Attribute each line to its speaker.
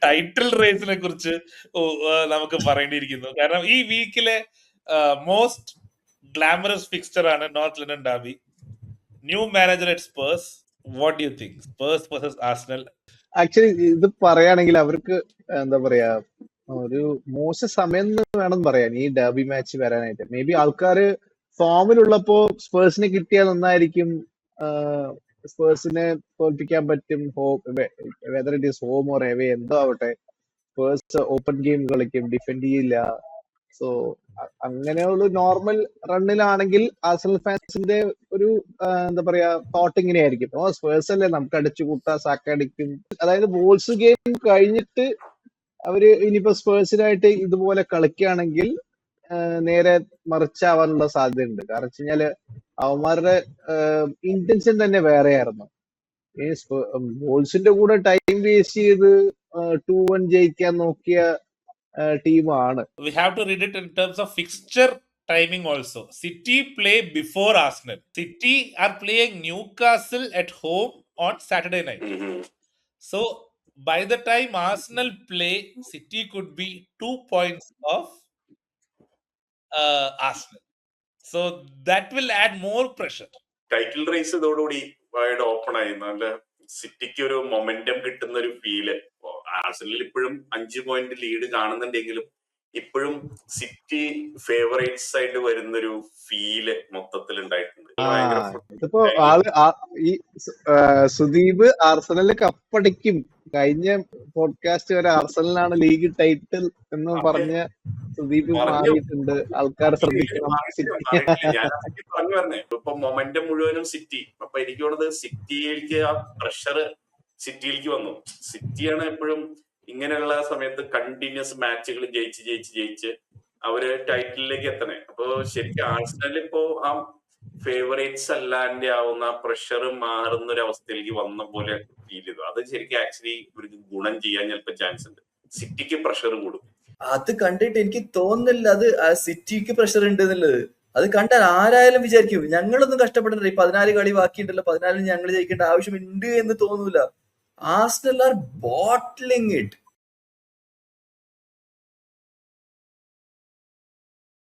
Speaker 1: Title റേസിനെ കുറിച്ച് നമുക്ക് പറയേണ്ടിയിരിക്കുന്നു. കാരണം ഈ വീക്കിലെ മോസ്റ്റ് ഗ്ലാമറസ് ഫിക്സ്ചർ ആണ് north London derby. New manager at Spurs. What you think? Spurs versus Arsenal.
Speaker 2: Actually ഇത് പറയുകയാണെങ്കിൽ അവർക്ക് എന്താ പറയാ, ഒരു മോശം സമയം എന്ന് വേണം പറയാൻ ഈ ഡെർബി മാച്ച് വരാനായിട്ട്. മേ ബി ആൾക്കാര് ഫോമിലുള്ളപ്പോ സ്പേഴ്സിനെ കിട്ടിയാൽ നന്നായിരിക്കും, സ്പേഴ്സിനെ തോൽപ്പിക്കാൻ പറ്റും, whether it is home or away എന്തോ ആവട്ടെ, സ്പേഴ്സ് ഓപ്പൺ ഗെയിം കളിക്കും, ഡിഫെൻഡ് ചെയ്യില്ല. സോ അങ്ങനെയുള്ള നോർമൽ റണ്ണിലാണെങ്കിൽ ആർസണൽ ഫാൻസിന്റെ ഒരു എന്താ പറയാ തോട്ട് ഇങ്ങനെയായിരിക്കും, ഓ സ്പേഴ്സ് അല്ലേ നമുക്ക് അടിച്ചു കൂട്ടാ, സാക്കടിക്കും. അതായത് വോൾസ് ഗെയിം കഴിഞ്ഞിട്ട് അവര് ഇനിയിപ്പോ സ്പേഴ്സിനായിട്ട് ഇതുപോലെ കളിക്കുകയാണെങ്കിൽ നേരെ മറിച്ചാവാനുള്ള സാധ്യതയുണ്ട്. കാരണം വെച്ച് കഴിഞ്ഞാല് അവന്മാരുടെ ഇന്റൻഷൻ തന്നെ വേറെയായിരുന്നു. ഈ വോൾസിന്റെ കൂടെ ടൈം വേസ്റ്റ് ചെയ്ത് 2-1 ജയിക്കാൻ നോക്കിയ ടീമാണ്.
Speaker 1: We have to read it in terms of fixture timing also. City play before Arsenal. City are playing Newcastle at home on Saturday night. So by the time Arsenal play, City could be 2 points off Arsenal. So that will add more pressure.
Speaker 3: Title raise ഇതോടുകൂടി wide open ആയി. നല്ല സിറ്റിക്ക് ഒരു momentum കിട്ടുന്ന ഒരു feel. ആർസണലിൽ ഇപ്പോഴും 5 point lead കാണുന്നുണ്ടെങ്കിലും ഇപ്പോഴും city favourites ആയിട്ട് വരുന്നൊരു ഫീല് മൊത്തത്തിൽ ഉണ്ടായിട്ടുണ്ട്.
Speaker 2: ഇതിപ്പോ ഈ സുദീപ് ആർസണലിൽ കപ്പടിക്കും, കഴിഞ്ഞ പോഡ്കാസ്റ്റ് വരെ ആർസണലാണ് ലീഗ് ടൈറ്റിൽ എന്ന് പറഞ്ഞ സുദീപ് മാറിയിട്ടുണ്ട്. ആൾക്കാർ ശ്രദ്ധിക്കണം.
Speaker 3: ഞാൻ പറഞ്ഞു പറഞ്ഞേ, ഇപ്പൊ മൊമെന്റം മുഴുവനും സിറ്റി. അപ്പൊ എനിക്ക് തോന്നുന്നത് സിറ്റിയിലേക്ക് ആ പ്രഷർ സിറ്റിയിലേക്ക് വന്നു. സിറ്റിയാണ് എപ്പോഴും ഇങ്ങനെയുള്ള സമയത്ത് കണ്ടിന്യൂസ് മാച്ചുകൾ ജയിച്ച് അവര് ടൈറ്റിലേക്ക് എത്തണേ. അപ്പൊ ശരിക്കും ആർസണൽ ഇപ്പോ ആ ഫേവറേറ്റ്സ് അല്ലാണ്ട് ആവുന്ന പ്രഷർ മാറുന്ന ഒരു അവസ്ഥയിലേക്ക് വന്ന പോലെ ഫീൽ ചെയ്തു. അത് ശരിക്കും ആക്ച്വലി ഇവർക്ക് ഗുണം ചെയ്യാൻ ചിലപ്പോൾ ചാൻസ് ഉണ്ട്. സിറ്റിക്ക് പ്രഷർ കൂടും.
Speaker 4: അത് കണ്ടിട്ട് എനിക്ക് തോന്നുന്നില്ല അത് സിറ്റിക്ക് പ്രഷർ ഉണ്ട് എന്നുള്ളത്. അത് കണ്ടാൽ ആരായാലും വിചാരിക്കും ഞങ്ങളൊന്നും കഷ്ടപ്പെടണ്ട, 14 കളി ബാക്കിയുണ്ടല്ലോ, 14 ഞങ്ങൾ ജയിക്കേണ്ട ആവശ്യമുണ്ട് എന്ന് തോന്നൂല. Arsenal are bottling it.